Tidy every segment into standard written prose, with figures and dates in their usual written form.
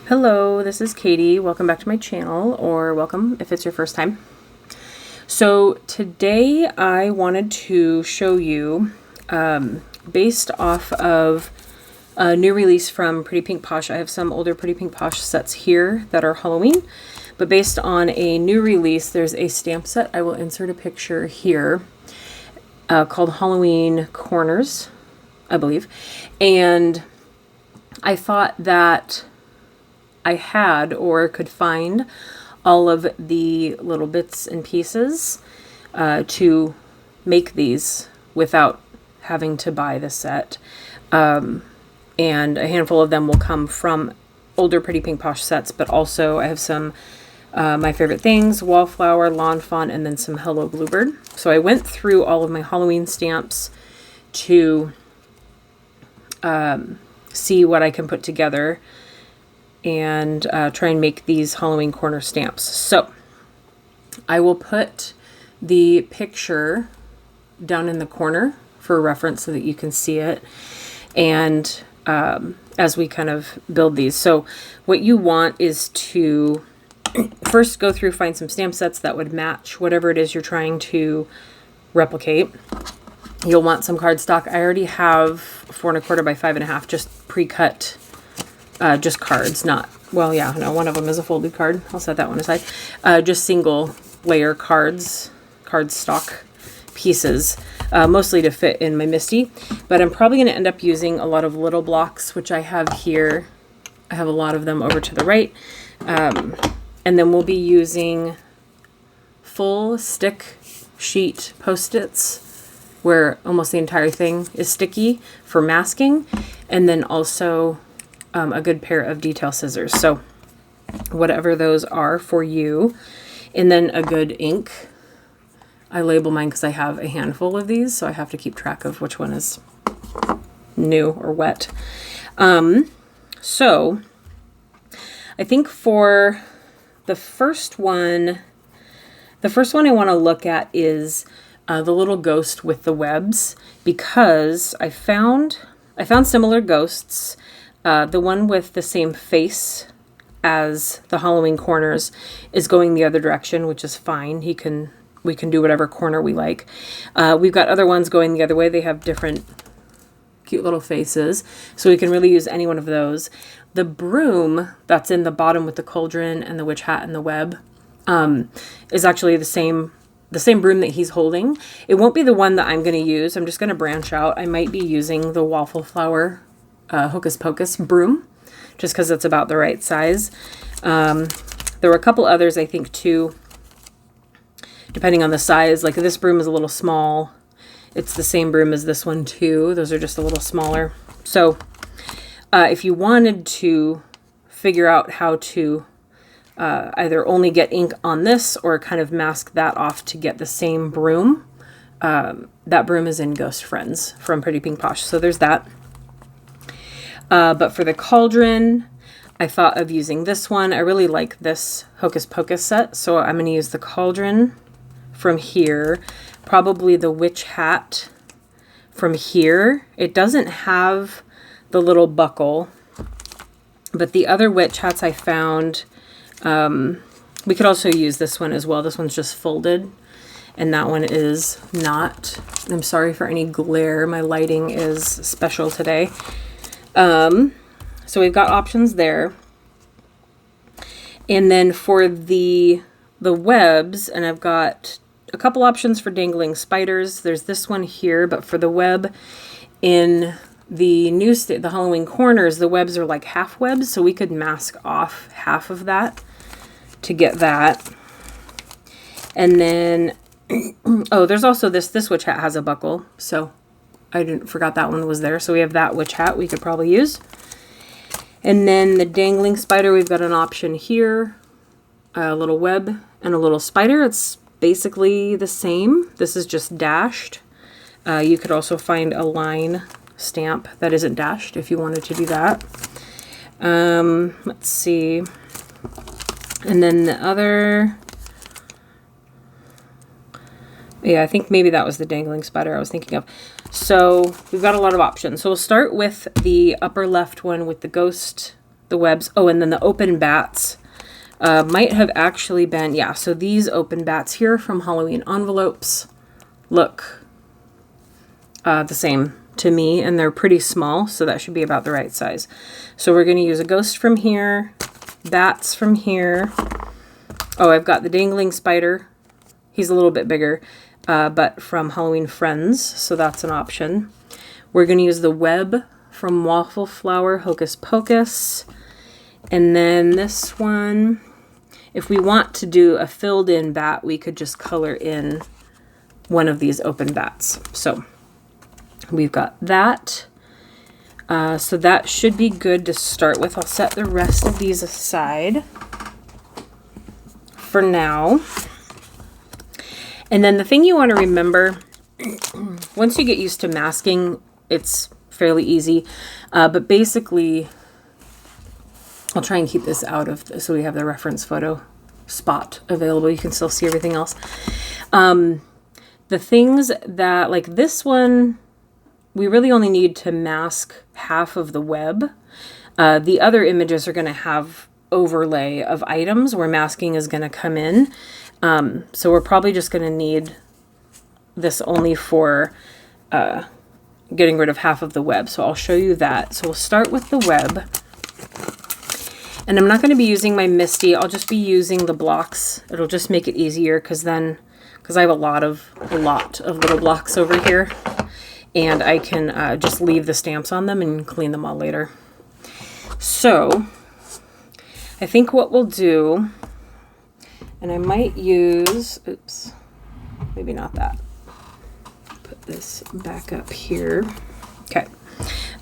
Hello, this is Katie. Welcome back to my channel, or welcome if it's your first time. So today I wanted to show you, based off of a new release from Pretty Pink Posh. I have some older Pretty Pink Posh sets here that are Halloween, but based on a new release, there's a stamp set. I will insert a picture here called Halloween Corners, I believe. And I thought that I had or could find all of the little bits and pieces to make these without having to buy the set. And a handful of them will come from older Pretty Pink Posh sets, but also I have some My Favorite Things, Wallflower, Lawn Fawn, and then some Hello Bluebird. So I went through all of my Halloween stamps to see what I can put together and try and make these Halloween corner stamps. So I will put the picture down in the corner for reference so that you can see it. And as we kind of build these. So what you want is to first go through, find some stamp sets that would match whatever it is you're trying to replicate. You'll want some cardstock. I already have 4 1/4 by 5 1/2 just pre-cut. Just cards, not, well, yeah, no, one of them is a folded card. I'll set that one aside. Just single layer cards, cardstock pieces, mostly to fit in my MISTI. But I'm probably going to end up using a lot of little blocks, which I have here. I have a lot of them over to the right. And then we'll be using full stick sheet Post-its, where almost the entire thing is sticky for masking. And then also a good pair of detail scissors. So whatever those are for you. And then a good ink. I label mine because I have a handful of these, so I have to keep track of which one is new or wet. So I think for the first one I want to look at is the little ghost with the webs, because I found similar ghosts. The one with the same face as the Halloween corners is going the other direction, which is fine. We can do whatever corner we like. We've got other ones going the other way. They have different cute little faces, so we can really use any one of those. The broom that's in the bottom with the cauldron and the witch hat and the web is actually the same broom that he's holding. It won't be the one that I'm going to use. I'm just going to branch out. I might be using the waffle flower Hocus Pocus broom, just because it's about the right size. There were a couple others, I think, too, depending on the size. Like this broom is a little small. It's the same broom as this one, too. Those are just a little smaller. So if you wanted to figure out how to either only get ink on this or kind of mask that off to get the same broom, that broom is in Ghost Friends from Pretty Pink Posh. So there's that. But for the cauldron, I thought of using this one. I really like this Hocus Pocus set, so I'm going to use the cauldron from here. Probably the witch hat from here. It doesn't have the little buckle, but the other witch hats I found, we could also use this one as well. This one's just folded, and that one is not. I'm sorry for any glare. My lighting is special today. So we've got options there. And then for the webs, and I've got a couple options for dangling spiders. There's this one here, but for the web in the the Halloween corners, the webs are like half webs, so we could mask off half of that to get that. And then, oh, there's also this witch hat has a buckle, so I forgot that one was there. So we have that witch hat we could probably use. And then the dangling spider, we've got an option here. A little web and a little spider. It's basically the same. This is just dashed. You could also find a line stamp that isn't dashed if you wanted to do that. Let's see. And then the other... Yeah, I think maybe that was the dangling spider I was thinking of. So we've got a lot of options. So we'll start with the upper left one with the ghost the webs. Oh, and then the open bats might have actually been, yeah, so these open bats here from Halloween envelopes look the same to me, and they're pretty small, so that should be about the right size. So we're going to use a ghost from here, bats from here. Oh, I've got the dangling spider. He's a little bit bigger, but from Halloween Friends, so that's an option. We're going to use the web from Waffle Flower Hocus Pocus. And then this one, if we want to do a filled in bat, we could just color in one of these open bats. So we've got that. So that should be good to start with. I'll set the rest of these aside for now. And then the thing you want to remember, once you get used to masking, it's fairly easy. But basically, I'll try and keep this out of, so we have the reference photo spot available. You can still see everything else. The things that, like this one, we really only need to mask half of the web. The other images are going to have overlay of items where masking is going to come in. So we're probably just going to need this only for getting rid of half of the web. So I'll show you that. So we'll start with the web. And I'm not going to be using my Misty. I'll just be using the blocks. It'll just make it easier because I have a lot of little blocks over here. And I can just leave the stamps on them and clean them all later. So I think what we'll do, and I might use, oops, maybe not that. Put this back up here. Okay.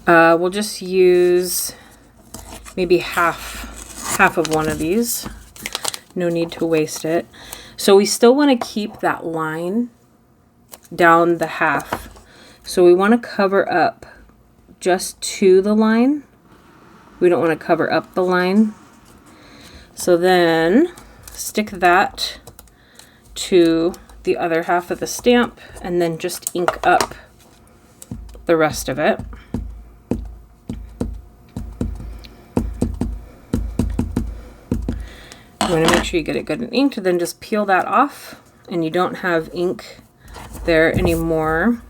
We'll just use maybe half of one of these. No need to waste it. So we still want to keep that line down the half. So we want to cover up just to the line. We don't want to cover up the line. So then stick that to the other half of the stamp and then just ink up the rest of it. You want to make sure you get it good and inked, then just peel that off and you don't have ink there anymore.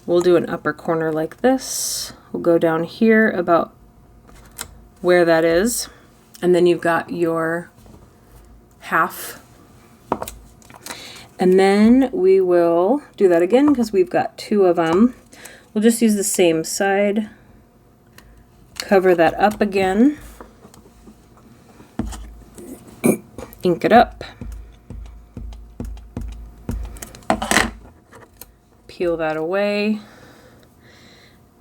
We'll do an upper corner like this. We'll go down here about where that is. And then you've got your half. And then we will do that again because we've got two of them. We'll just use the same side. Cover that up again. Ink it up. Peel that away.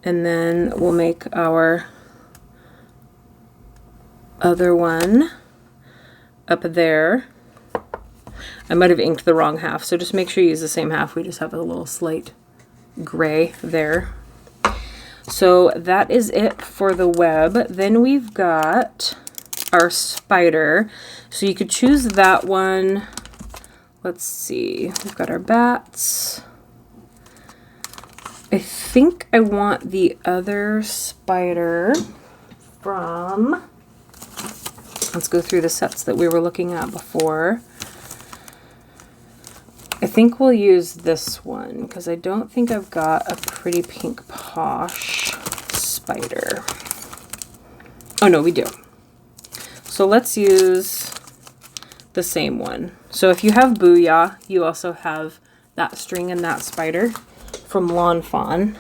And then we'll make our other one up there. I might have inked the wrong half, so just make sure you use the same half. We just have a little slight gray there. So that is it for the web. Then we've got our spider. So you could choose that one. Let's see. We've got our bats. I think I want the other spider from, let's go through the sets that we were looking at before. I think we'll use this one because I don't think I've got a Pretty Pink Posh spider. Oh no, we do. So let's use the same one. So if you have Booyah, you also have that string and that spider from Lawn Fawn.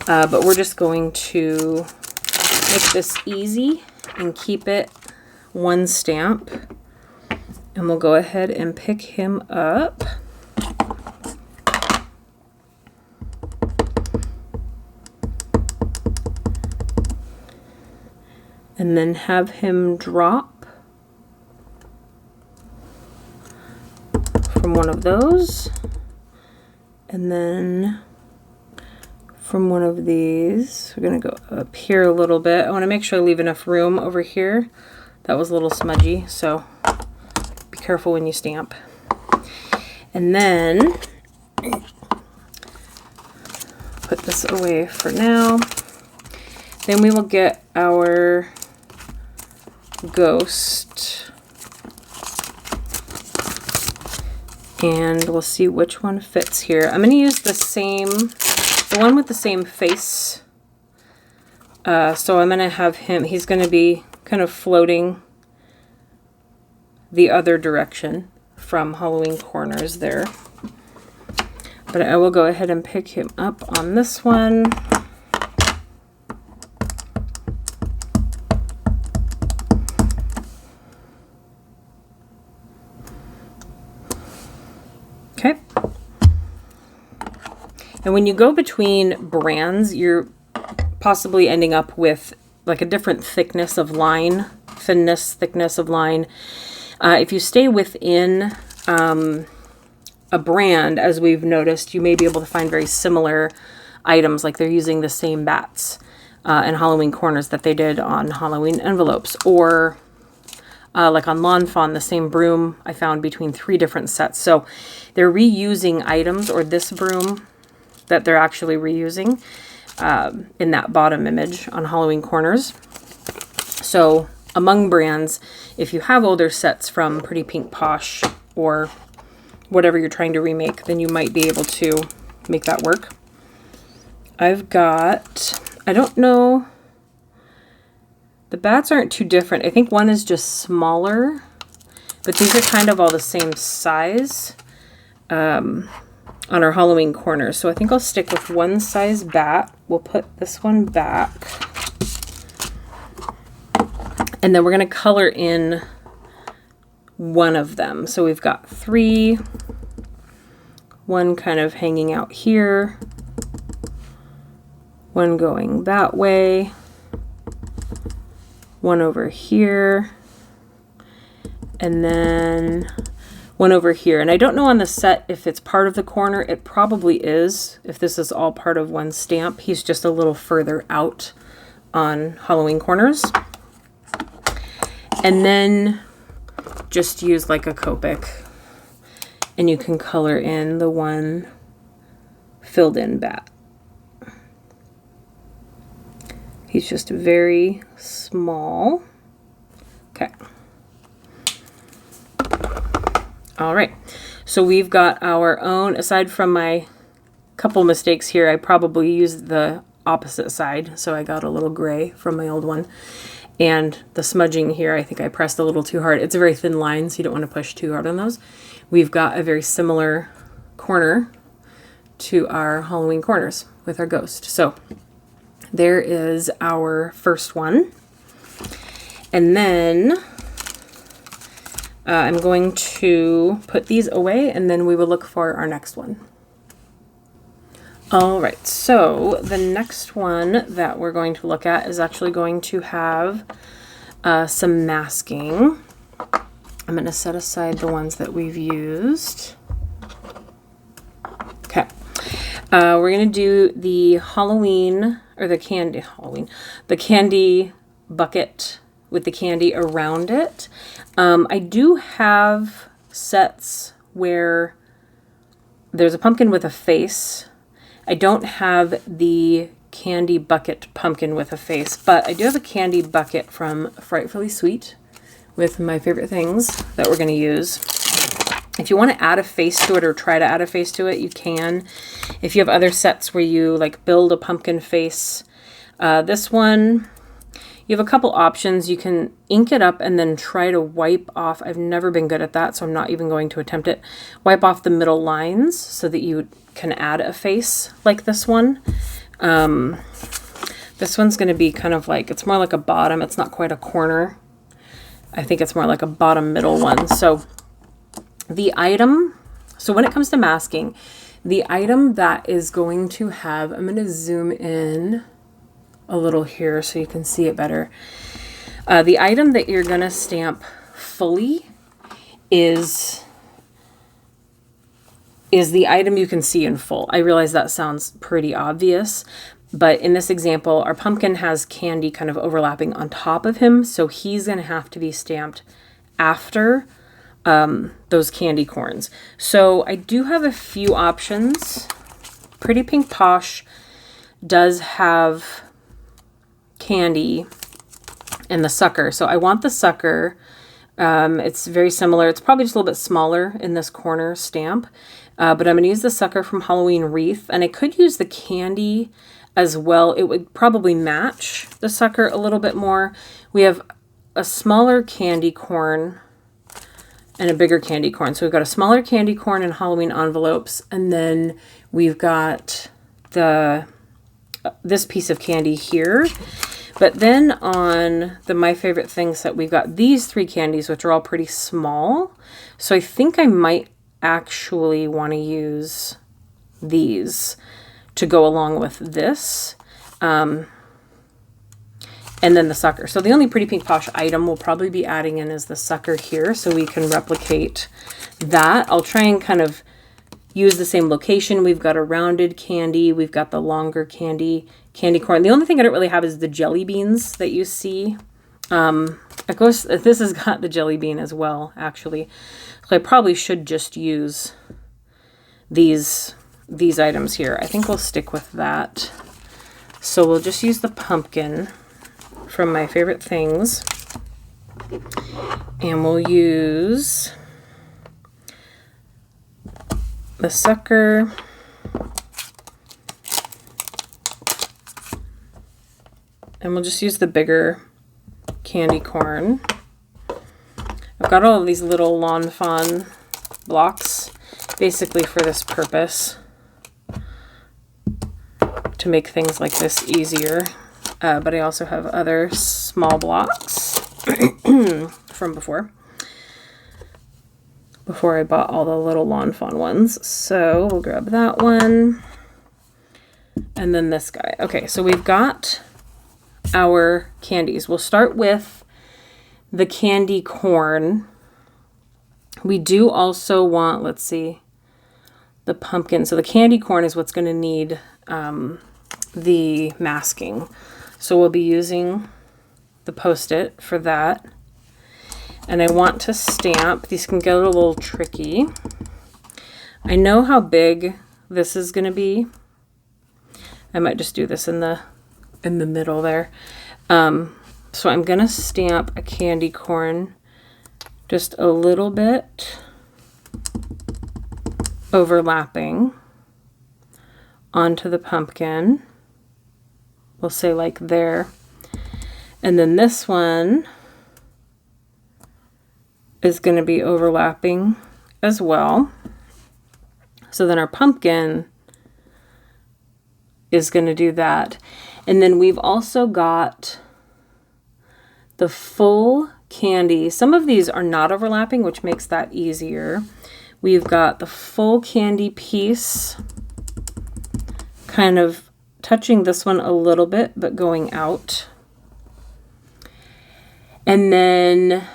But we're just going to make this easy and keep it one stamp. And we'll go ahead and pick him up. And then have him drop from one of those. And then from one of these, we're going to go up here a little bit. I want to make sure I leave enough room over here. That was a little smudgy, so be careful when you stamp. And then put this away for now. Then we will get our ghost. And we'll see which one fits here. I'm going to use the one with the same face. So I'm going to have him, he's going to be kind of floating the other direction from Halloween Corners there. But I will go ahead and pick him up on this one. Okay. And when you go between brands, you're possibly ending up with like a different thickness of line, thickness of line. If you stay within a brand, as we've noticed, you may be able to find very similar items, like they're using the same bats in Halloween Corners that they did on Halloween envelopes, or like on Lawn Fawn, the same broom I found between 3 different sets. So they're reusing items, or this broom that they're actually reusing in that bottom image on Halloween Corners. So among brands, if you have older sets from Pretty Pink Posh or whatever you're trying to remake, then you might be able to make that work. I've got, I don't know, the bats aren't too different. I think one is just smaller, but these are kind of all the same size on our Halloween Corners. So I think I'll stick with one size bat. We'll put this one back. And then we're going to color in one of them. So we've got 3, one kind of hanging out here, one going that way, one over here, and then one over here. And I don't know on the set if it's part of the corner. It probably is, if this is all part of one stamp. He's just a little further out on Halloween Corners. And then just use like a Copic, and you can color in the one filled in bat. He's just very small. Okay. All right. So we've got our own, aside from my couple mistakes here, I probably used the opposite side. So I got a little gray from my old one. And the smudging here, I think I pressed a little too hard. It's a very thin line, so you don't want to push too hard on those. We've got a very similar corner to our Halloween Corners with our ghost. So there is our first one. And then I'm going to put these away, and then we will look for our next one. All right, so the next one that we're going to look at is actually going to have some masking. I'm going to set aside the ones that we've used. Okay. We're going to do the Halloween, or the candy bucket with the candy around it. I do have sets where there's a pumpkin with a face. I don't have the candy bucket pumpkin with a face, but I do have a candy bucket from Frightfully Sweet with my favorite things that we're going to use. If you want to add a face to it or try to add a face to it, you can. If you have other sets where you like build a pumpkin face, this one, you have a couple options. You can ink it up and then try to wipe off. I've never been good at that, so I'm not even going to attempt it. Wipe off the middle lines so that you can add a face like this one. This one's going to be kind of like, it's more like a bottom. It's not quite a corner. I think it's more like a bottom middle one. So the item, so when it comes to masking, the item that is going to have, I'm going to zoom in a little here so you can see it better. The item that you're going to stamp fully is the item you can see in full. I realize that sounds pretty obvious, but in this example, our pumpkin has candy kind of overlapping on top of him, so he's going to have to be stamped after those candy corns. So I do have a few options. Pretty Pink Posh does have candy and the sucker. So I want the sucker. It's very similar. It's probably just a little bit smaller in this corner stamp. But I'm going to use the sucker from Halloween Wreath. And I could use the candy as well. It would probably match the sucker a little bit more. We have a smaller candy corn and a bigger candy corn. So we've got a smaller candy corn in Halloween envelopes. And then we've got this piece of candy here. But then on the My Favorite Things set, we've got these 3 candies, which are all pretty small. So I think I might actually want to use these to go along with this. And then the sucker. So the only Pretty Pink Posh item we'll probably be adding in is the sucker here, so we can replicate that. I'll try and kind of use the same location. We've got a rounded candy. We've got the longer candy corn. The only thing I don't really have is the jelly beans that you see. Of course, this has got the jelly bean as well, actually. So I probably should just use these items here. I think we'll stick with that. So we'll just use the pumpkin from My Favorite Things. And we'll use the sucker. And we'll just use the bigger candy corn. I've got all of these little Lawn Fawn blocks basically for this purpose, to make things like this easier. But I also have other small blocks from before I bought all the little Lawn Fawn ones. So we'll grab that one. And then this guy. Okay, so we've got our candies. We'll start with the candy corn. We do also want, let's see, the pumpkin. So the candy corn is what's going to need the masking. So we'll be using the Post-it for that. And I want to stamp. These can get a little tricky. I know how big this is going to be. I might just do this in the middle there. So I'm going to stamp a candy corn just a little bit overlapping onto the pumpkin. We'll say like there. And then this one is going to be overlapping as well. So then our pumpkin is going to do that. And then we've also got the full candy. Some of these are not overlapping, which makes that easier. We've got the full candy piece kind of touching this one a little bit, but going out. And then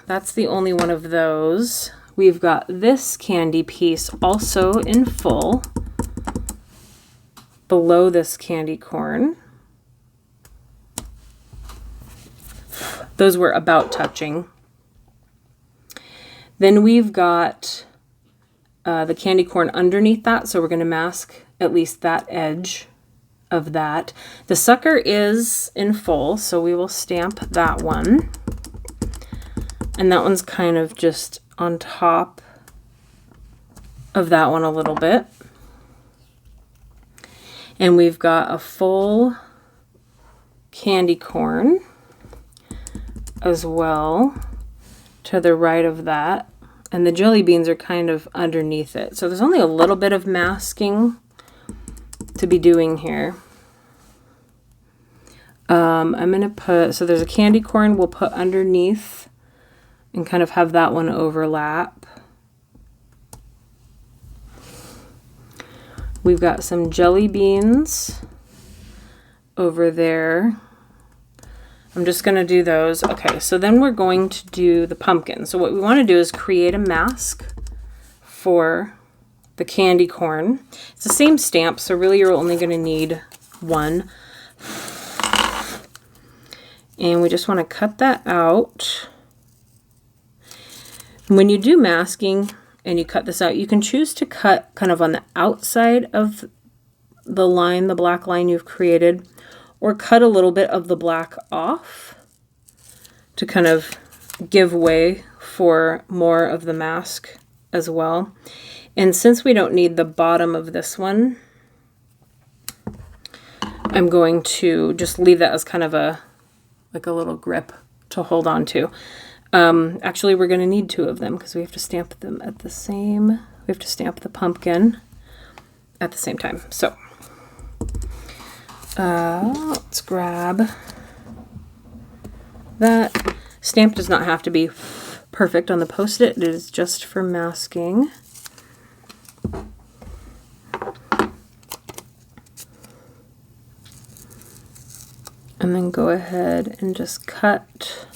that's the only one of those. We've got this candy piece also in full below this candy corn. Those were about touching. Then we've got the candy corn underneath that, so we're going to mask at least that edge of that. The sucker is in full, so we will stamp that one. And that one's kind of just on top of that one a little bit. And we've got a full candy corn as well to the right of that. And the jelly beans are kind of underneath it. So there's only a little bit of masking to be doing here. I'm going to put, so there's a candy corn we'll put underneath and kind of have that one overlap. We've got some jelly beans over there. I'm just going to do those. Okay, so then we're going to do the pumpkin. So what we want to do is create a mask for the candy corn. It's the same stamp, so really you're only going to need one. And we just want to cut that out. When you do masking and you cut this out, you can choose to cut kind of on the outside of the line, the black line you've created, or cut a little bit of the black off. to kind of give way for more of the mask as well. And since we don't need the bottom of this one, I'm going to just leave that as kind of a little grip to hold on to. Actually, we're going to need 2 of them because we have to stamp them at the same, we have to stamp the pumpkin at the same time. So let's grab that. Stamp does not have to be perfect on the Post-it. It is just for masking. And then go ahead and just cut.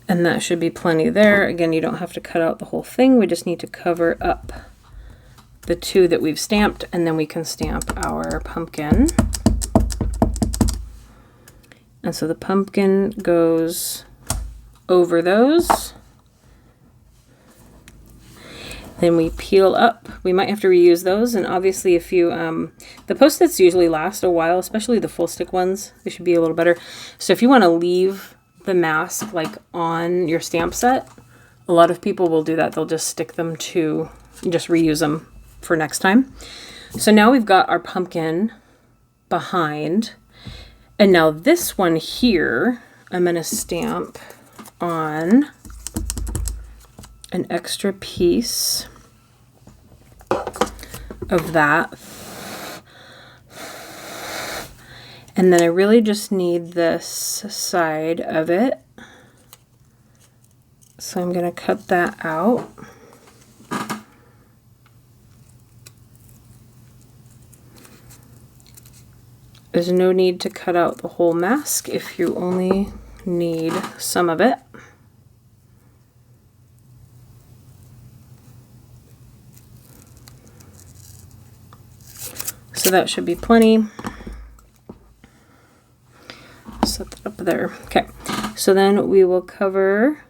And that should be plenty there. Again, you don't have to cut out the whole thing. We just need to cover up the 2 that we've stamped, and then we can stamp our pumpkin. And so the pumpkin goes over those. Then we peel up. We might have to reuse those, and obviously if you, the Post-its usually last a while, especially the full stick ones. They should be a little better. So if you want to leave the mask like on your stamp set, a lot of people will do that. They'll just stick them to, just reuse them for next time. So now we've got our pumpkin behind, and now this one here, I'm going to stamp on an extra piece of that. And then I really just need this side of it. So I'm going to cut that out. There's no need to cut out the whole mask if you only need some of it. So that should be plenty. Set that up there. Okay, so then we will cover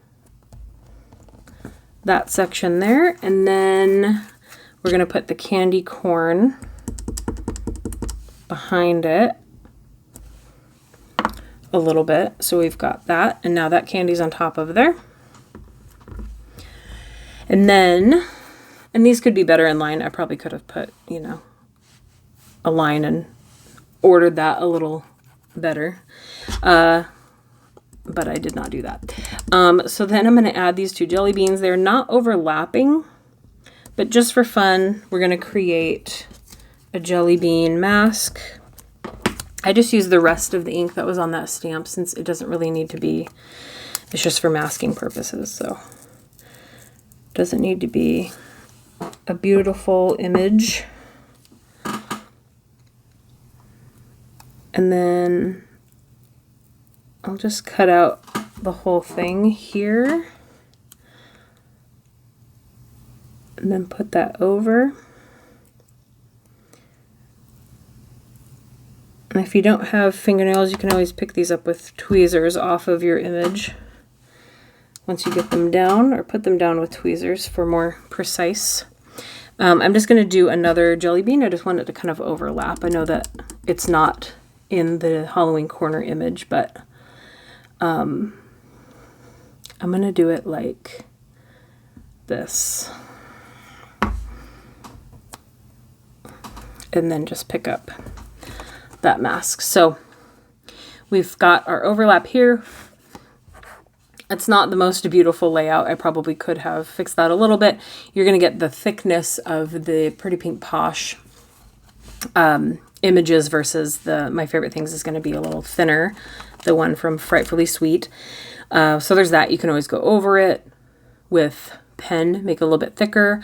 that section there, and then we're going to put the candy corn behind it a little bit. So we've got that, and now that candy's on top of there. And then, and these could be better in line. I probably could have put, you know, a line and ordered that a little better. But I did not do that. So then I'm going to add these 2 jelly beans. They're not overlapping, but just for fun, we're going to create a jelly bean mask. I just used the rest of the ink that was on that stamp since it doesn't really need to be, it's just for masking purposes. So it doesn't need to be a beautiful image. And then I'll just cut out the whole thing here and then put that over. And if you don't have fingernails, you can always pick these up with tweezers off of your image once you get them down, or put them down with tweezers for more precise. I'm just going to do another jelly bean. I just want it to kind of overlap. I know that it's not in the Halloween corner image, but I'm going to do it like this. And then just pick up that mask. So we've got our overlap here. It's not the most beautiful layout. I probably could have fixed that a little bit. You're going to get the thickness of the Pretty Pink Posh images versus the My Favorite Things is going to be a little thinner, the one from Frightfully Sweet. So there's that. You can always go over it with pen, make it a little bit thicker.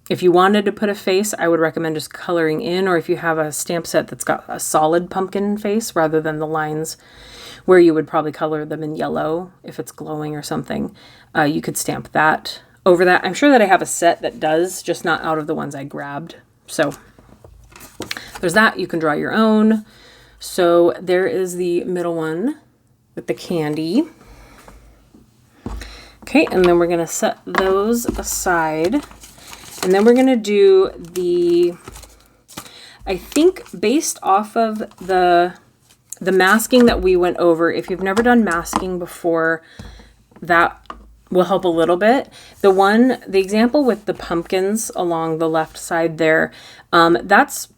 If you wanted to put a face, I would recommend just coloring in, or if you have a stamp set that's got a solid pumpkin face rather than the lines where you would probably color them in yellow if it's glowing or something, you could stamp that over that. I'm sure that I have a set that does, just not out of the ones I grabbed. So there's that. You can draw your own. So there is the middle one with the candy. Okay, and then we're going to set those aside. And then we're going to do the, I think based off of the masking that we went over, if you've never done masking before, that will help a little bit. The example with the pumpkins along the left side there, that's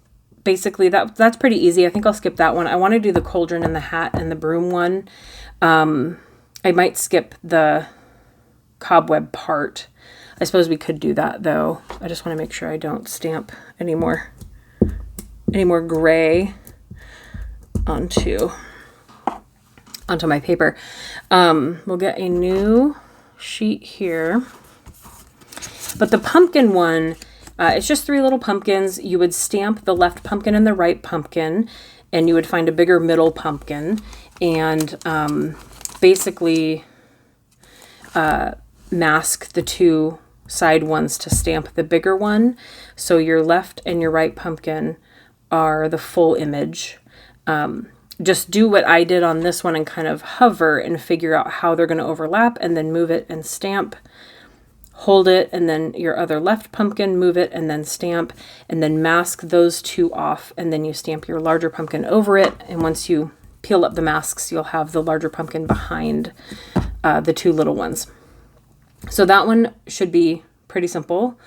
basically, that's pretty easy. I think I'll skip that one. I want to do the cauldron and the hat and the broom one. I might skip the cobweb part. I suppose we could do that though. I just want to make sure I don't stamp any more gray onto my paper. We'll get a new sheet here. But the pumpkin one, it's just 3 little pumpkins. You would stamp the left pumpkin and the right pumpkin, and you would find a bigger middle pumpkin, and basically mask the 2 side ones to stamp the bigger one. So your left and your right pumpkin are the full image. Just do what I did on this one and kind of hover and figure out how they're going to overlap, and then move it and stamp. Hold it, and then your other left pumpkin, move it and then stamp, and then mask those 2 off, and then you stamp your larger pumpkin over it. And once you peel up the masks, you'll have the larger pumpkin behind the 2 little ones. So that one should be pretty simple.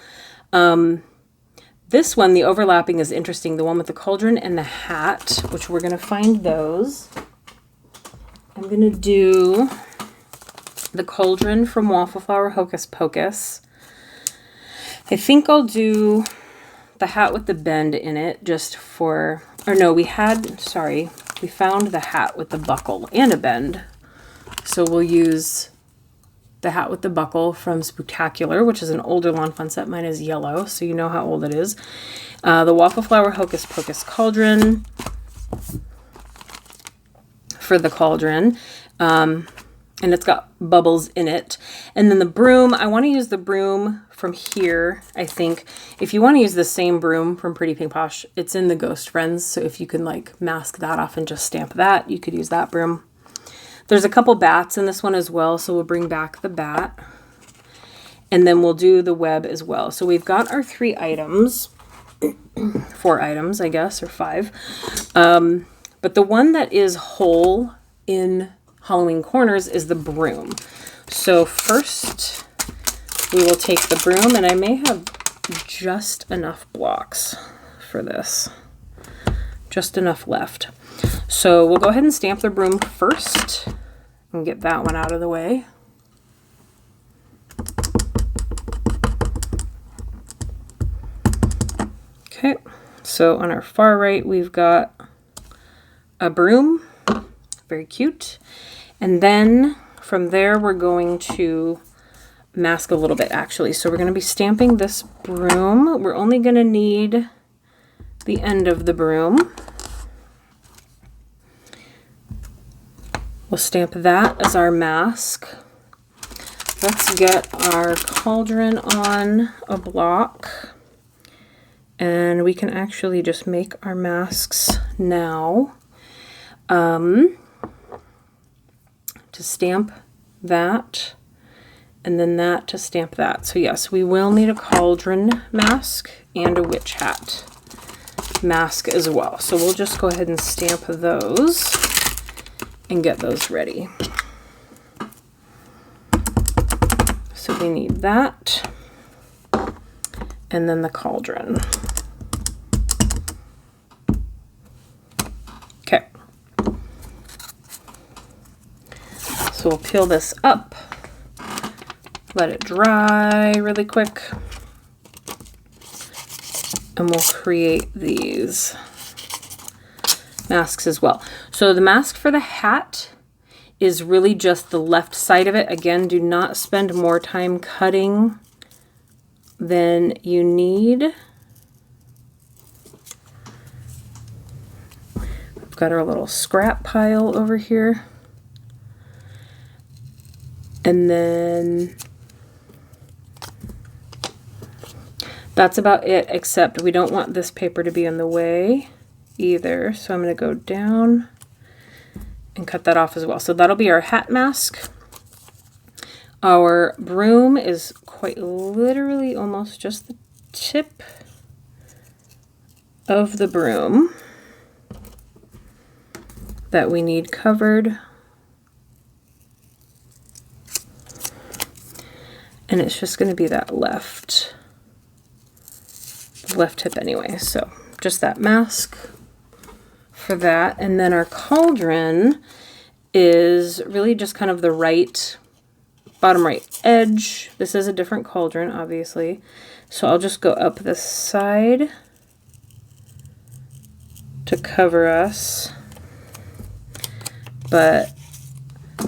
This one, the overlapping is interesting. The one with the cauldron and the hat, which we're going to find those. I'm going to do the cauldron from Waffle Flower Hocus Pocus. I think I'll do the hat with the bend in it just for, or no, we found the hat with the buckle and a bend. So we'll use the hat with the buckle from Spooktacular, which is an older Lawn Fun set. Mine is yellow, so you know how old it is. The Waffle Flower Hocus Pocus cauldron for the cauldron. And it's got bubbles in it. And then the broom, I want to use the broom from here, I think. If you want to use the same broom from Pretty Pink Posh, it's in the Ghost Friends. So if you can like mask that off and just stamp that, you could use that broom. There's a couple bats in this one as well, so we'll bring back the bat. And then we'll do the web as well. So we've got our 3 items. 4 items, I guess, or 5. But the one that is whole in Halloween Corners is the broom. So first we will take the broom, and I may have just enough blocks for this. Just enough left. So we'll go ahead and stamp the broom first and get that one out of the way. Okay, so on our far right, we've got a broom, very cute. And then from there, we're going to mask a little bit actually. So we're going to be stamping this broom. We're only going to need the end of the broom. We'll stamp that as our mask. Let's get our cauldron on a block. And we can actually just make our masks now. To stamp that, and then that to stamp that. So yes, we will need a cauldron mask and a witch hat mask as well. So we'll just go ahead and stamp those and get those ready. So we need that, and then the cauldron. Okay. So we'll peel this up, let it dry really quick, and we'll create these masks as well. So the mask for the hat is really just the left side of it. Again, do not spend more time cutting than you need. We've got our little scrap pile over here. And then that's about it, except we don't want this paper to be in the way either. So I'm going to go down and cut that off as well. So that'll be our hat mask. Our broom is quite literally almost just the tip of the broom that we need covered. And it's just going to be that left hip anyway. So just that mask for that. And then our cauldron is really just kind of the bottom right edge. This is a different cauldron, obviously. So I'll just go up the side to cover us. But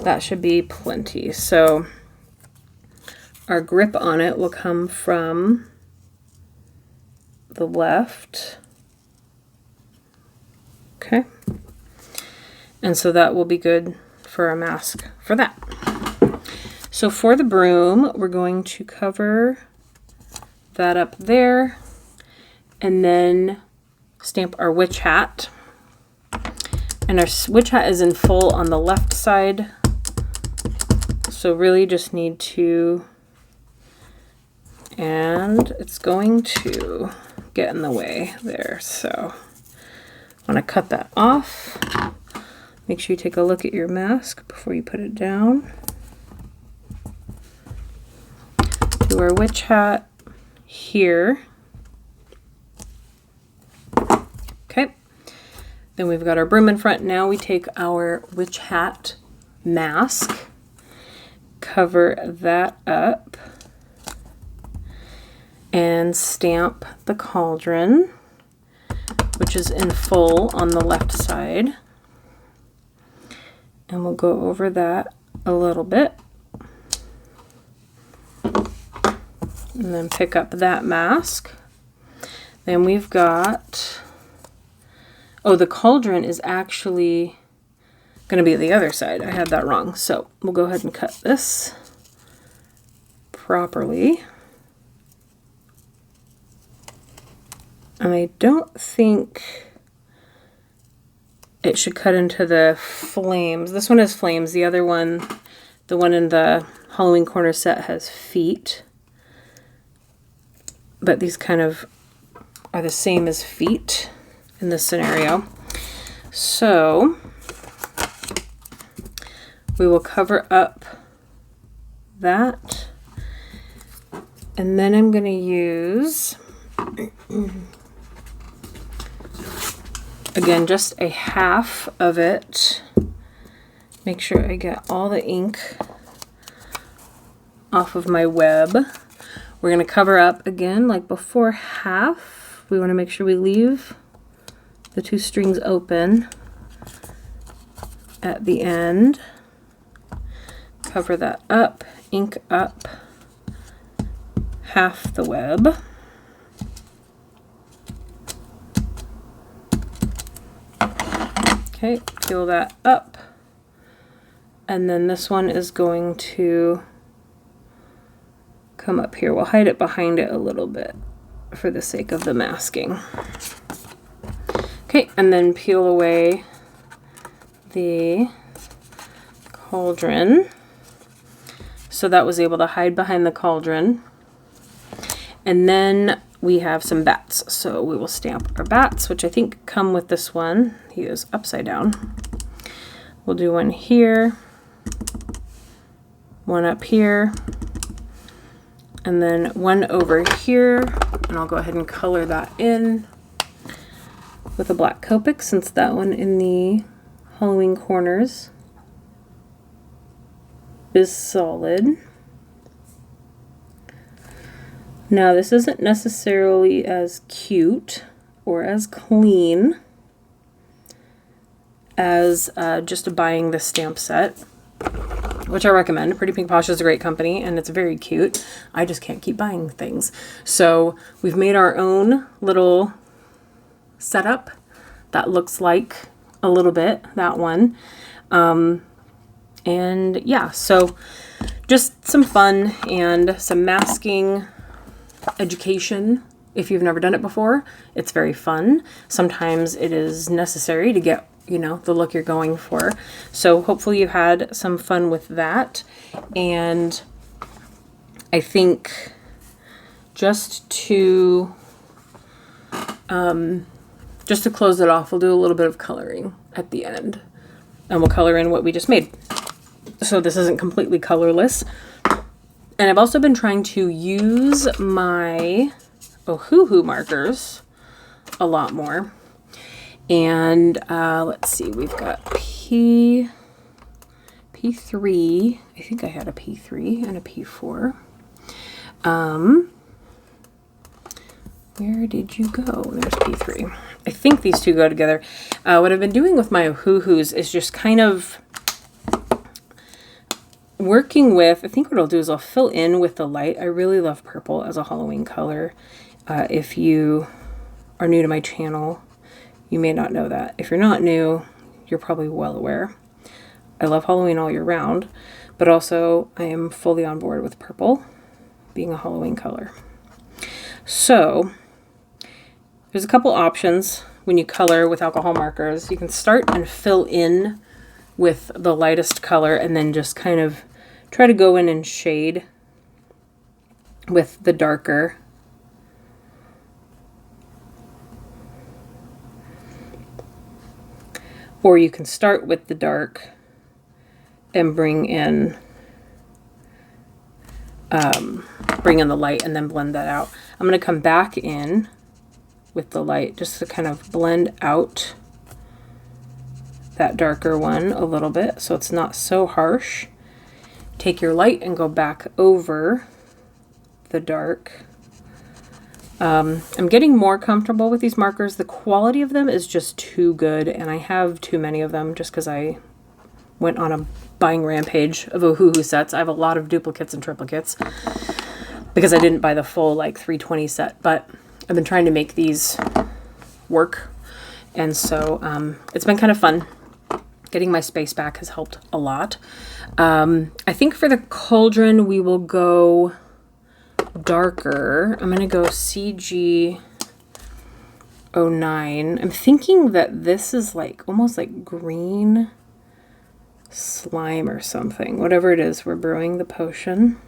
that should be plenty. So our grip on it will come from the left. Okay. And so that will be good for a mask for that. So for the broom, we're going to cover that up there and then stamp our witch hat. And our witch hat is in full on the left side. So really just need to, and it's going to get in the way there. So I want to cut that off. Make sure you take a look at your mask before you put it down. Do our witch hat here. Okay. Then we've got our broom in front. Now we take our witch hat mask, cover that up, and stamp the cauldron, which is in full on the left side. And we'll go over that a little bit. And then pick up that mask. Then we've got, oh, the cauldron is actually going to be the other side. I had that wrong. So we'll go ahead and cut this properly. And I don't think it should cut into the flames. This one has flames. The other one, the one in the Halloween corner set, has feet. But these kind of are the same as feet in this scenario. So we will cover up that. And then I'm going to use, again, just a half of it. Make sure I get all the ink off of my web. We're going to cover up again, like before, half. We want to make sure we leave the two strings open at the end. Cover that up, ink up half the web. Okay, peel that up. And then this one is going to come up here. We'll hide it behind it a little bit for the sake of the masking. Okay, and then peel away the cauldron. So that was able to hide behind the cauldron. And then we have some bats. So we will stamp our bats, which I think come with this one. He is upside down. We'll do one here, one up here, and then one over here. And I'll go ahead and color that in with a black Copic, since that one in the Halloween corners is solid. Now this isn't necessarily as cute or as clean as just buying the stamp set, which I recommend. Pretty Pink Pasha is a great company and it's very cute. I just can't keep buying things. So we've made our own little setup that looks like a little bit that one. And yeah, so just some fun and some masking education. If you've never done it before, it's very fun. Sometimes it is necessary to get, you know, the look you're going for. So hopefully you had some fun with that. And I think just to just to close it off, we'll do a little bit of coloring at the end. And we'll color in what we just made. So this isn't completely colorless. And I've also been trying to use my Ohuhu markers a lot more. And let's see, we've got P3. I think I had a P3 and a P4. Where did you go? There's P3. I think these two go together. What I've been doing with my Ohuhus is just kind of working with, I think what I'll do is I'll fill in with the light. I really love purple as a Halloween color. If you are new to my channel, you may not know that. If you're not new, you're probably well aware. I love Halloween all year round, but also I am fully on board with purple being a Halloween color. So there's a couple options when you color with alcohol markers. You can start and fill in with the lightest color and then just kind of try to go in and shade with the darker. Or you can start with the dark and bring in the light and then blend that out. I'm going to come back in with the light just to kind of blend out that darker one a little bit so it's not so harsh. Take your light and go back over the dark. I'm getting more comfortable with these markers. The quality of them is just too good, and I have too many of them just because I went on a buying rampage of Ohuhu sets. I have a lot of duplicates and triplicates because I didn't buy the full like 320 set, but I've been trying to make these work, and so it's been kind of fun. Getting my space back has helped a lot. I think for the cauldron we will go darker. I'm going to go CG09. I'm thinking that this is like almost like green slime or something. Whatever it is, we're brewing the potion.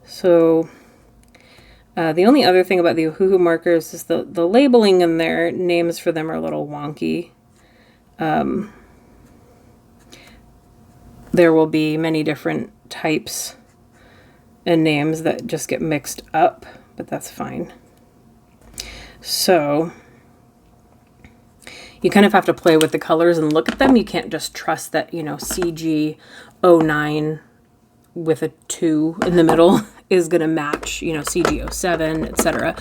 So the only other thing about the Ohuhu markers is the labeling in their names for them are a little wonky. There will be many different types and names that just get mixed up, but that's fine. So you kind of have to play with the colors and look at them. You can't just trust that, you know, CG09 with a 2 in the middle is going to match, you know, CG07, etc.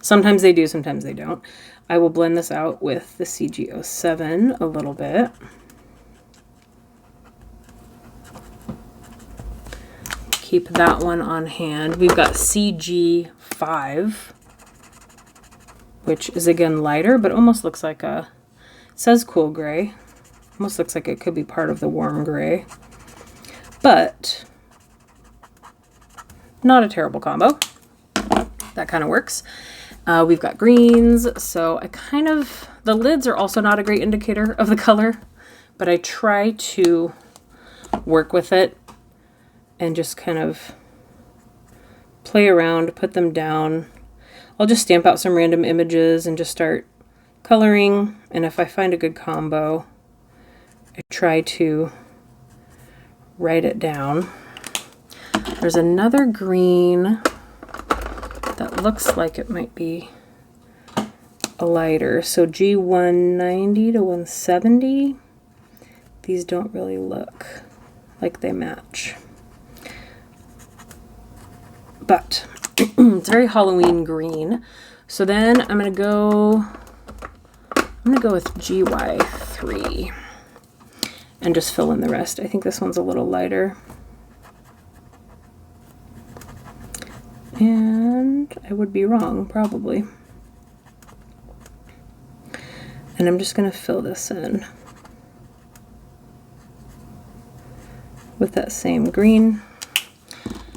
Sometimes they do, sometimes they don't. I will blend this out with the CG07 a little bit. Keep that one on hand. We've got CG5, which is again lighter, but almost looks like it says cool gray. Almost looks like it could be part of the warm gray, but not a terrible combo. That kind of works. We've got greens, so the lids are also not a great indicator of the color, but I try to work with it and just kind of play around, put them down. I'll just stamp out some random images and just start coloring, and if I find a good combo, I try to write it down. There's another green that looks like it might be a lighter. So G190 to 170. These don't really look like they match. But it's very Halloween green. So then I'm gonna go with GY3 and just fill in the rest. I think this one's a little lighter. And I would be wrong, probably. And I'm just gonna fill this in with that same green.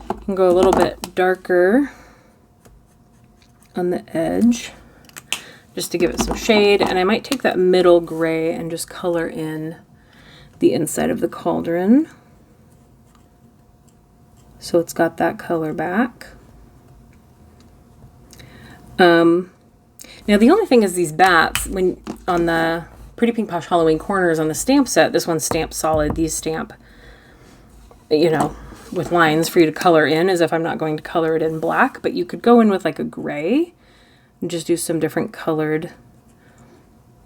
You can go a little bit darker on the edge just to give it some shade, and I might take that middle gray and just color in the inside of the cauldron so it's got that color back. Now the only thing is these bats, when on the Pretty Pink Posh Halloween corners on the stamp set, this one's stamped solid, these stamp, you know, with lines for you to color in as if I'm not going to color it in black, but you could go in with like a gray and just do some different colored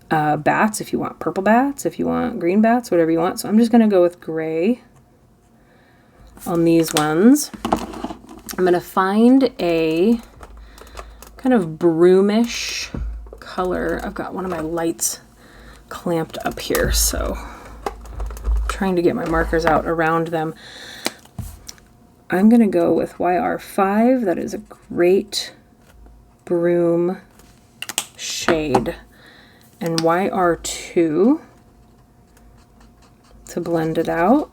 bats if you want purple bats, if you want green bats, whatever you want. So I'm just going to go with gray on these ones. I'm going to find a kind of broomish color. I've got one of my lights clamped up here, so I'm trying to get my markers out around them. I'm going to go with YR5. That is a great broom shade. And YR2 to blend it out.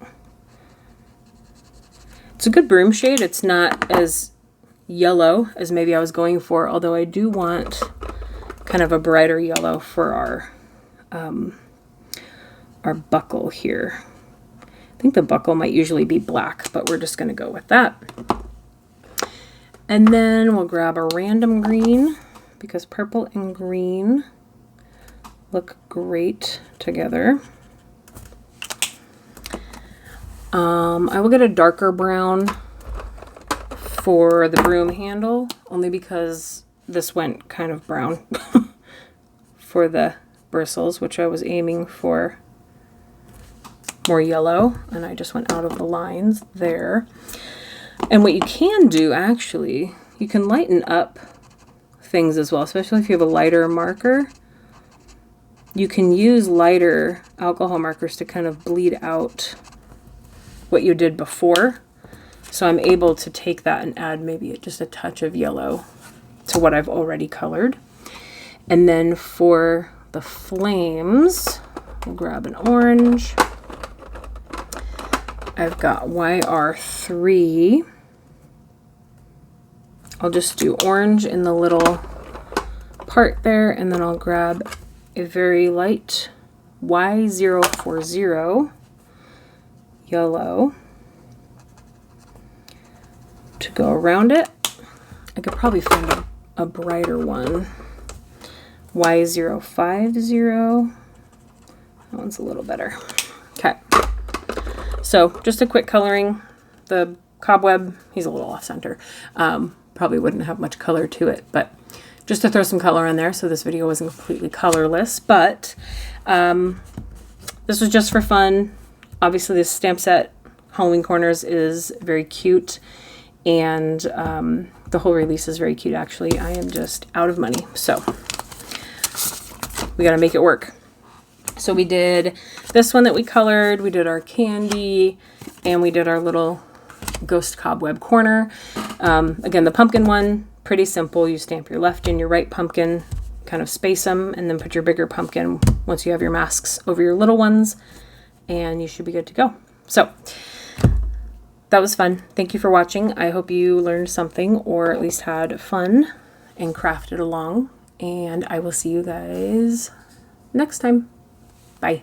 It's a good broom shade. It's not as yellow as maybe I was going for, although I do want kind of a brighter yellow for our buckle here. I think the buckle might usually be black, but we're just going to go with that. And then we'll grab a random green because purple and green look great together. I will get a darker brown for the broom handle, only because this went kind of brown for the bristles, which I was aiming for more yellow, and I just went out of the lines there. And what you can do, actually, you can lighten up things as well, especially if you have a lighter marker. You can use lighter alcohol markers to kind of bleed out what you did before. So I'm able to take that and add maybe just a touch of yellow to what I've already colored. And then for the flames, we'll grab an orange. I've got YR3. I'll just do orange in the little part there, and then I'll grab a very light Y040 yellow to go around it. I could probably find a brighter one. Y050. That one's a little better. Okay. So just a quick coloring. The cobweb, he's a little off center. Probably wouldn't have much color to it, but just to throw some color in there, so this video wasn't completely colorless. But this was just for fun. Obviously, this stamp set, Halloween Corners, is very cute, and the whole release is very cute, actually. I am just out of money, so we got to make it work. So we did this one that we colored, we did our candy, and we did our little ghost cobweb corner. Again, the pumpkin one, pretty simple. You stamp your left and your right pumpkin, kind of space them, and then put your bigger pumpkin once you have your masks over your little ones, and you should be good to go. So that was fun. Thank you for watching. I hope you learned something, or at least had fun and crafted along, and I will see you guys next time. Bye.